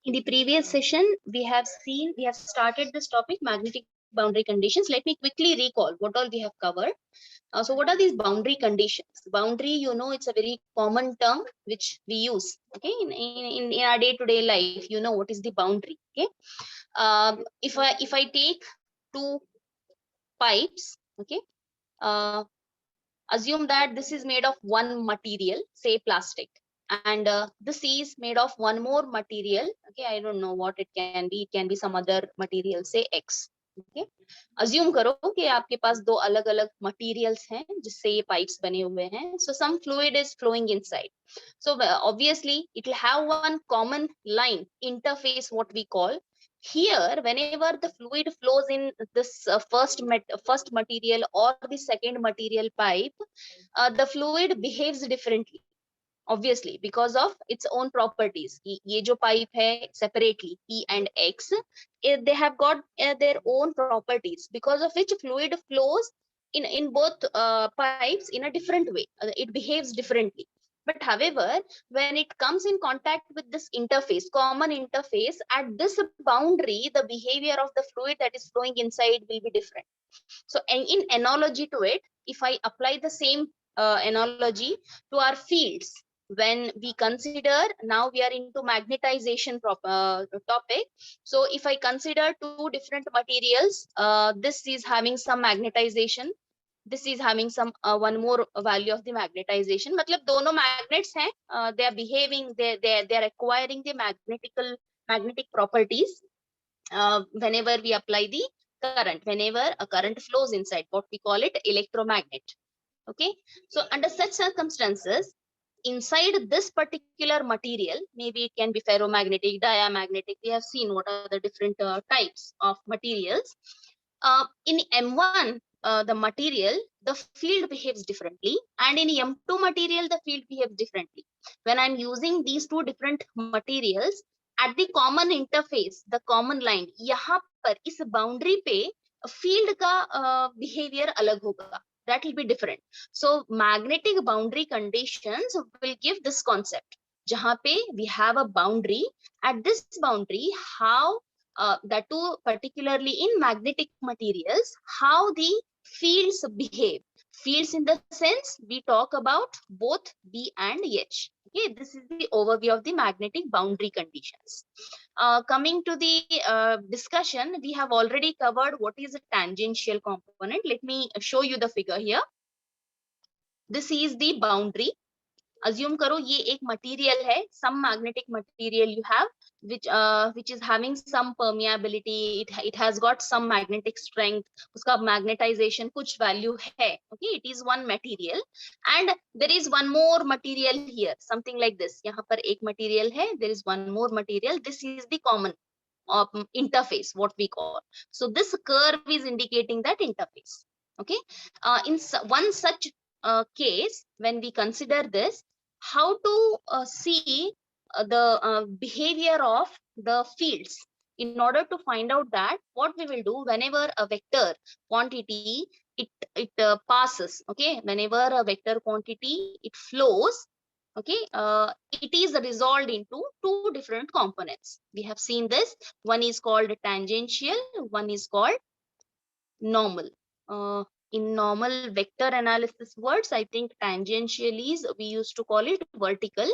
In the previous session, we have started this topic, magnetic boundary conditions. Let me quickly recall what all we have covered. So what are these boundary conditions? Boundary, you know, it's a very common term which we use, okay, in our day-to-day life. You know what is the boundary, okay? If I take two pipes, okay, uh, assume that this is made of one material, say plastic, and this is made of one more material, okay, I don't know what it can be, some other material, say X, okay. Assume करो कि आपके पास दो अलग अलग materials हैं जिससे ये pipes बने हुए हैं. So some fluid is flowing inside. So obviously it will have one common line interface, what we call. Here, whenever the fluid flows in this first material or the second material pipe, the fluid behaves differently, obviously, because of its own properties. ये जो pipe है separately, P and X, they have got their own properties, because of which fluid flows in both pipes in a different way. It behaves differently. But however, when it comes in contact with this interface, common interface, at this boundary, the behavior of the fluid that is flowing inside will be different. So in analogy to it, if I apply the same analogy to our fields, when we consider, now we are into magnetization topic. So if I consider two different materials, this is having some magnetization, this is having some one more value of the magnetization. मतलब दोनों magnets हैं, they are behaving, they are acquiring the magnetic properties whenever we apply the current, whenever a current flows inside, what we call it electromagnet. Okay, so under such circumstances, inside this particular material, maybe it can be ferromagnetic, diamagnetic, we have seen what are the different types of materials. In M1, the material, the field behaves differently, and in M2 material, the field behaves differently. When I'm using these two different materials, at the common interface, the common line, यहाँ पर इस boundary पे field का behavior अलग होगा. That will be different. So magnetic boundary conditions will give this concept. जहाँ पे we have a boundary. At this boundary, how that too particularly in magnetic materials, how the fields behave. Fields in the sense we talk about both B and H. Okay, this is the overview of the magnetic boundary conditions. Coming to the discussion, we have already covered what is a tangential component. Let me show you the figure here. This is the boundary. Assume करो ये एक material है, some magnetic material you have, which is having some permeability, it has got some magnetic strength, उसका magnetization कुछ value है, okay, it is one material, and there is one more material here, something like this. यहाँ पर एक material है, there is one more material, this is the common interface, what we call. So this curve is indicating that interface. Okay, in one such case, when we consider this, how to see the behavior of the fields. In order to find out that, what we will do, whenever a vector quantity it passes, okay, whenever a vector quantity it flows, okay, it is resolved into two different components. We have seen this. One is called tangential, one is called normal. In normal vector analysis words, I think tangential is, we used to call it vertical,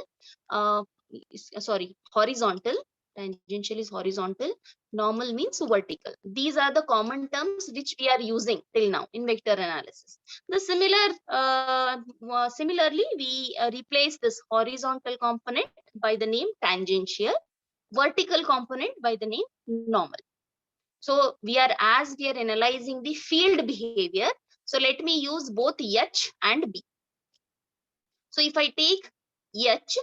horizontal. Tangential is horizontal, normal means vertical. These are the common terms which we are using till now in vector analysis. The similarly, we replace this horizontal component by the name tangential, vertical component by the name normal. So we are analyzing the field behavior. So let me use both H and B. So if I take H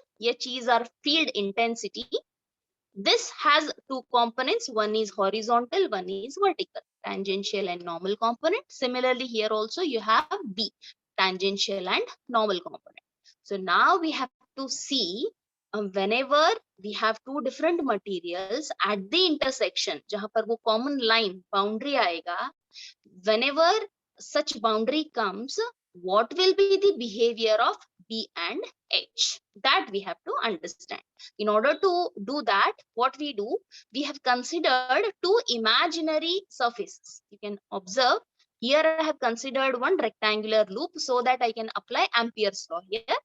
is our field intensity. This has two components. One is horizontal, one is vertical, tangential and normal component. Similarly, here also you have B, tangential and normal component. So now we have to see whenever we have two different materials at the intersection, जहाँ पर वो common line boundary आएगा, whenever such boundary comes, what will be the behavior of B and H. That we have to understand. In order to do that, what we do, we have considered two imaginary surfaces. You can observe here I have considered one rectangular loop so that I can apply Ampere's law here.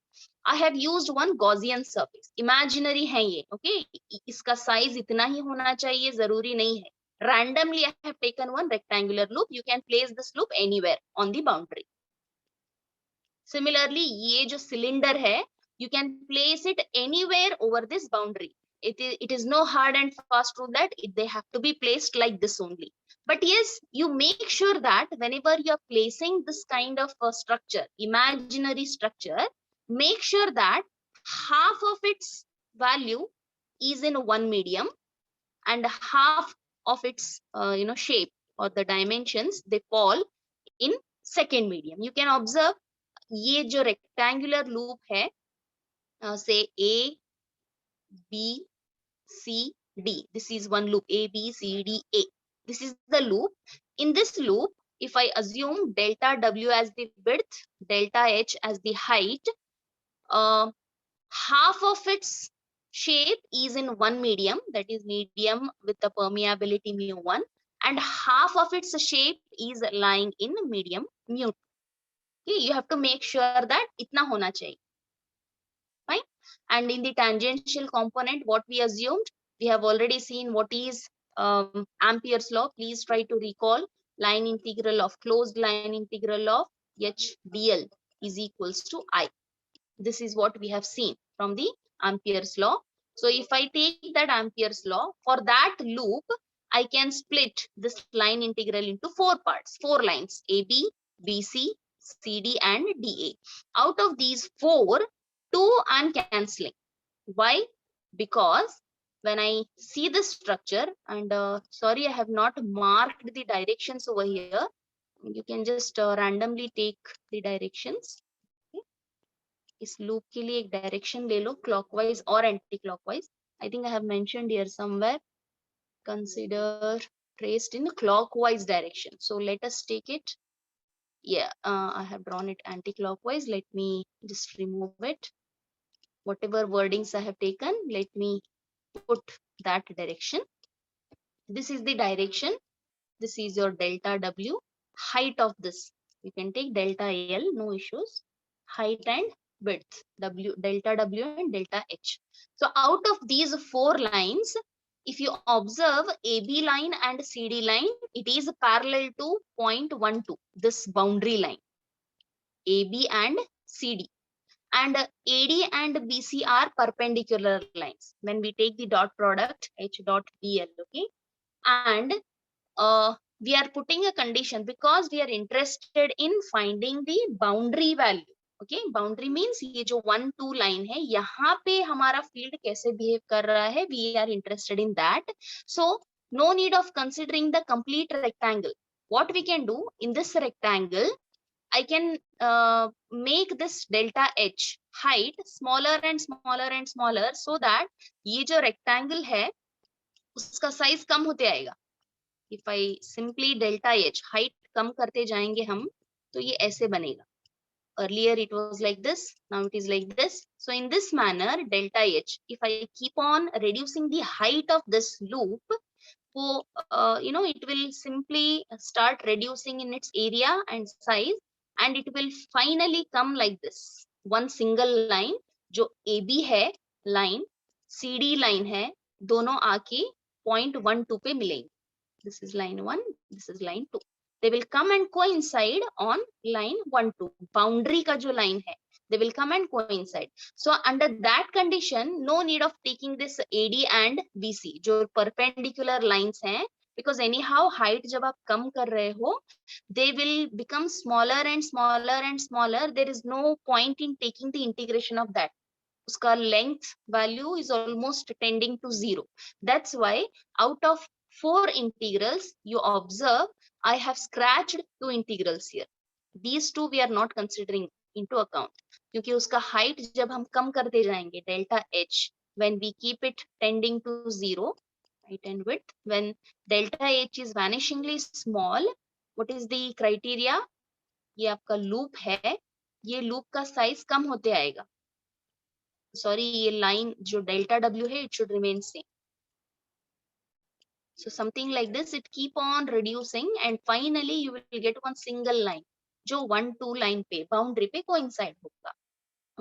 I have used one Gaussian surface. Imaginary है ये, okay? इसका size इतना ही होना चाहिए, जरूरी नहीं है. Randomly, I have taken one rectangular loop. You can place this loop anywhere on the boundary. Similarly, ये जो cylinder है, you can place it anywhere over this boundary. It is no hard and fast rule that they have to be placed like this only. But yes, you make sure that whenever you are placing this kind of structure, imaginary structure, make sure that half of its value is in one medium and half of its shape or the dimensions, they fall in second medium. You can observe ये जो rectangular loop है, say A, B, C, D. This is one loop, A, B, C, D, A. This is the loop. In this loop, if I assume delta W as the width, delta H as the height, half of its shape is in one medium, that is medium with the permeability mu1, and half of its shape is lying in medium mu2. Okay, you have to make sure that itna hona chahiye. Fine. And in the tangential component, what we assumed, we have already seen what is Ampere's law. Please try to recall line integral of closed line integral of H dl is equals to I. This is what we have seen from the Ampere's law. So if I take that Ampere's law, for that loop, I can split this line integral into four parts, four lines, AB, BC, CD and DA. Out of these four, two I'm cancelling. Why? Because when I see this structure, and sorry, I have not marked the directions over here. You can just randomly take the directions. इस loop के लिए एक direction ले लो, clockwise or anti-clockwise. I think I have mentioned here somewhere. Consider traced in clockwise direction. So let us take it. Yeah, I have drawn it anti-clockwise. Let me just remove it. Whatever wordings I have taken, let me put that direction. This is the direction. This is your delta W. Height of this, you can take delta L, no issues. Height and width, delta W and delta H. So out of these four lines, if you observe AB line and CD line, it is parallel to 0.12, this boundary line, AB and CD. And AD and BC are perpendicular lines. When we take the dot product, H dot DL, okay? And we are putting a condition because we are interested in finding the boundary value. Okay, boundary means ये जो 1, 2 line है, यहाँ पे हमारा field कैसे behave कर रहा है, we are interested in that. So no need of considering the complete rectangle. What we can do in this rectangle, I can make this delta H height smaller and smaller and smaller so that ये जो rectangle है, उसका size कम होते आएगा. If I simply delta H height कम करते जाएंगे हम, तो ये ऐसे बनेगा. Earlier it was like this, now it is like this. So in this manner, delta H, if I keep on reducing the height of this loop, so it will simply start reducing in its area and size, and it will finally come like this. One single line, जो AB है line, CD line है, दोनों आके 0.12 पे मिलेंगे. This is line 1, this is line 2. They will come and coincide on line 1, 2. Boundary का जो line है, they will come and coincide. So under that condition, no need of taking this AD and BC, जो perpendicular lines हैं, because anyhow height जब आप कम कर रहे हो, they will become smaller and smaller and smaller. There is no point in taking the integration of that. उसका length value is almost tending to 0. That's why out of 4 integrals, you observe I have scratched 2 integrals here. These 2 we are not considering into account. क्योंकि उसका height जब हम कम करते जाएंगे, delta H, when we keep it tending to 0, height and width, when delta H is vanishingly small, what is the criteria? ये आपका loop है. ये लूप का साइज कम होते आएगा. सॉरी, ये लाइन जो डेल्टा डब्ल्यू है, it should remain same. So something like this, it keep on reducing and finally you will get one single line जो 1 2 line पे boundary पे coincide होगा.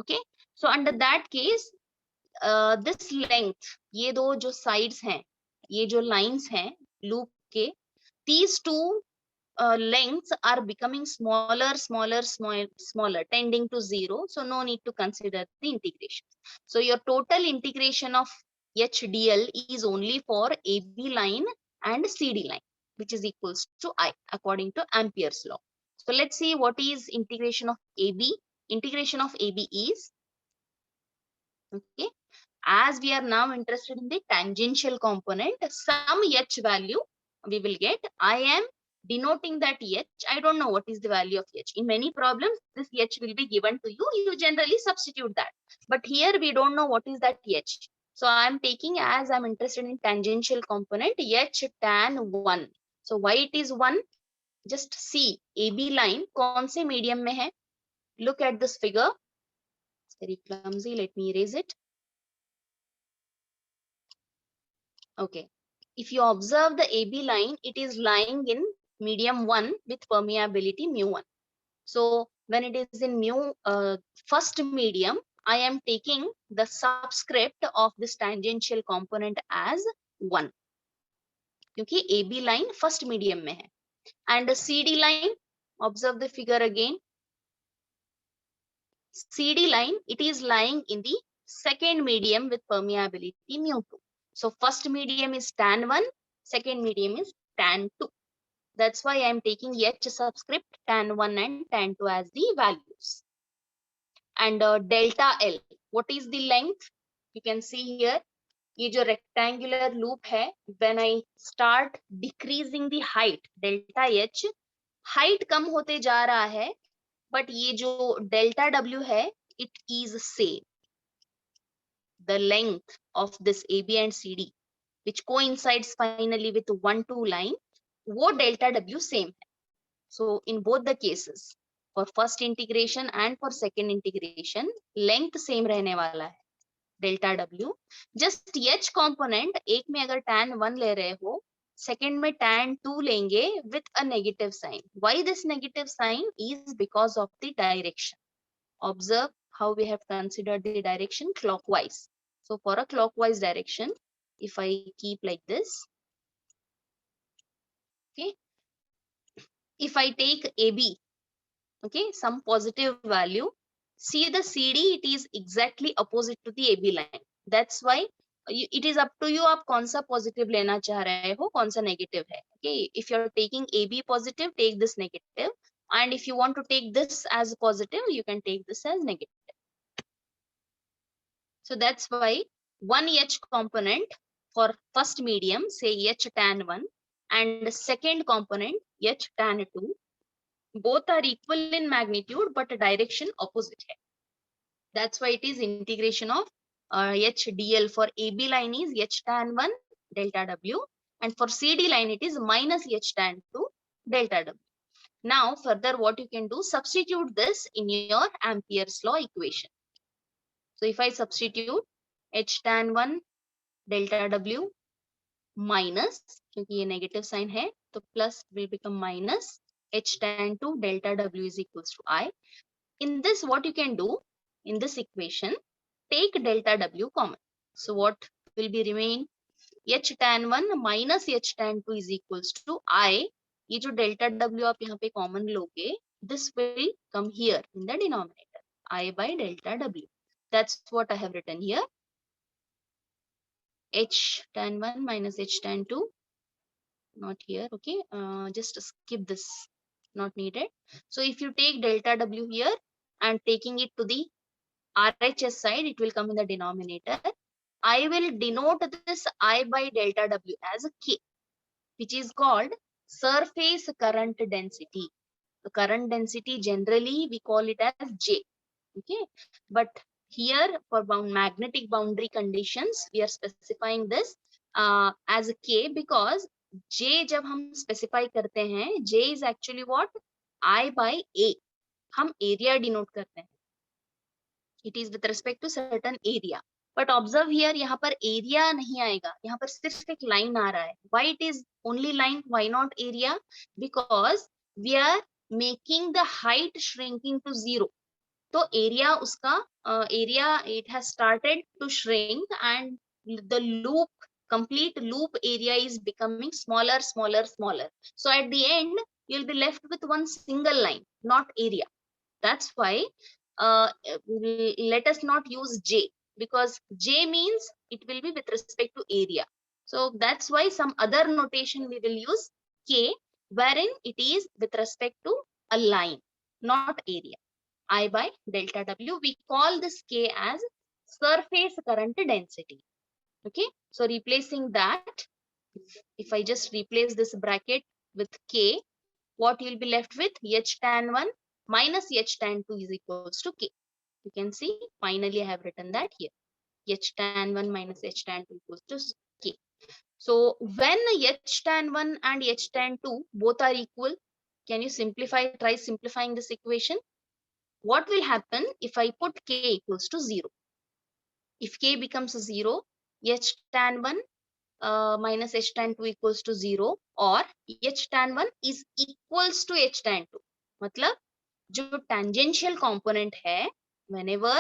Okay, so under that case this length, ये दो जो sides हैं, ये जो lines हैं loop के, these two lengths are becoming smaller, tending to 0. So no need to consider the integration. So your total integration of HDL is only for AB line and CD line, which is equals to I according to Ampere's law. So let's see what is integration of AB. Integration of AB is, okay, as we are now interested in the tangential component, some H value we will get. I am denoting that H. I don't know what is the value of H. In many problems, this H will be given to you. You generally substitute that. But here we don't know what is that H. So I am taking, as I'm interested in tangential component, H tan 1. So why it is 1? Just see AB line kaun se medium mein hai. Look at this figure. It's very clumsy. Let me erase it. Okay. If you observe the AB line, it is lying in medium 1 with permeability mu1. So when it is in first medium, I am taking the subscript of this tangential component as 1. क्योंकि AB line first medium में है. And the CD line, observe the figure again. CD line, it is lying in the second medium with permeability mu2. So first medium is tan 1, second medium is tan 2. That's why I am taking H subscript tan 1 and tan 2 as the values. And delta L, what is the length? You can see here, ये जो rectangular loop है, when I start decreasing the height, delta H, height कम होते जा रहा है, but ये जो delta W है, it is same. The length of this AB and CD, which coincides finally with 1 2 line, वो delta W same है. So in both the cases, for first integration and for second integration, length same रहने वाला है, delta W. Just H component, एक में अगर tan 1 ले रहे हो, second में tan 2 लेंगे with a negative sign. Why this negative sign? Is because of the direction. Observe how we have considered the direction clockwise. So for a clockwise direction, if I keep like this, okay, if I take AB, okay, some positive value, see the CD, it is exactly opposite to the AB line. That's why it is up to you आप कौन सा positive लेना चाह रहे हो, कौन सा negative है. Okay, if you're taking AB positive, take this negative, and if you want to take this as positive, you can take this as negative. So that's why one H component for first medium, say H tan 1, and the second component H tan 2, both are equal in magnitude but direction opposite hai. That's why it is integration of HDL. For AB line is H tan 1 delta W, and for CD line it is minus H tan 2 delta W. Now further what you can do, substitute this in your Ampere's law equation. So if I substitute H tan 1 delta W minus, क्योंकि ये negative sign है, तो plus will become minus H tan 2 delta W is equals to I. In this, what you can do, in this equation, take delta W common. So what will be remain? H tan 1 minus H tan 2 is equals to I. ये जो delta W आप यहाँ पे common लोगे, this will come here in the denominator, I by delta W. That's what I have written here. H tan 1 minus H tan 2, not here, okay, just skip this, not needed. So if you take delta W here and taking it to the RHS side, it will come in the denominator. I will denote this I by delta W as a K, which is called surface current density. The current density generally we call it as J, okay, but here for magnetic boundary conditions we are specifying this as a K, because J जब हम specify करते हैं, J is actually what? I by A. हम area denote करते हैं, it is with respect to certain area. But observe here, यहाँ पर area नहीं आएगा, यहाँ पर सिर्फ एक लाइन आ रहा है. Why it is only line, why not area? Because we are making the height shrinking to 0. तो एरिया उसका area it has started to shrink and the loop, complete loop area is becoming smaller, smaller, smaller. So at the end you'll be left with one single line, not area. That's why let us not use j, because j means it will be with respect to area. So that's why some other notation we will use k, wherein it is with respect to a line, not area. I by delta W, we call this k as surface current density. Okay, so replacing that, if I just replace this bracket with k, what you'll be left with? H tan 1 minus H tan 2 is equals to k. You can see finally I have written that here. H tan 1 minus H tan 2 equals to k. So when H tan 1 and H tan 2 both are equal, can you simplify, try simplifying this equation? What will happen if I put k equals to 0? If k becomes 0, H tan 1 minus H tan 2 equals to 0, or H tan 1 is equals to H tan 2. मतलब जो tangential component है, whenever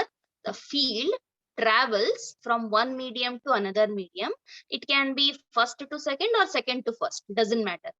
the field travels from one medium to another medium, it can be first to second or second to first, doesn't matter.